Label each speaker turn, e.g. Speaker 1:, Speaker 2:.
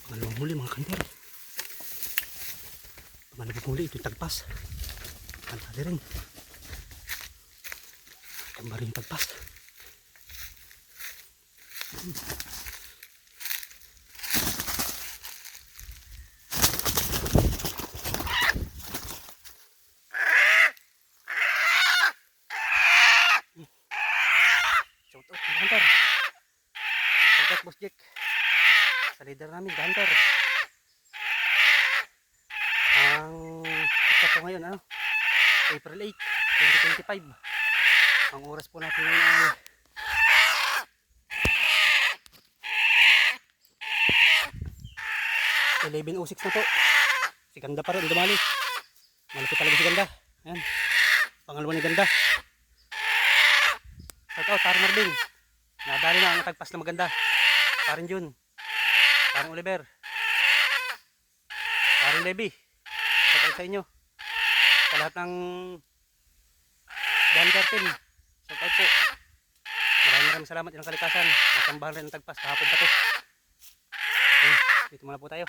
Speaker 1: Malawang huli mga kanter. Malawang huli ito'y tagpas. Kantali rin. Kamba rin tagpas. Shout out mga kanter. Shout out Boss Jack. Sa leader namin, The Hunter. Ang ikat po ngayon, April 8, 2025. Ang oras po natin ngayon ay 11:06 na po. Si Ganda pa rin, dumali. Malapit talaga si Ganda. Ayan. Pangalawa ni Ganda. Shout out, Parang Marvin. Nadali na ang tagpas na maganda. Parang Jun. Parang Oliver. Parang Levi. Shout out sa inyo. Sa lahat ng Dan Cartel. Shout out po. Maraming salamat ilang kalikasan. Natambahan rin ang tagpas kahapon pa to. Dito muna po tayo.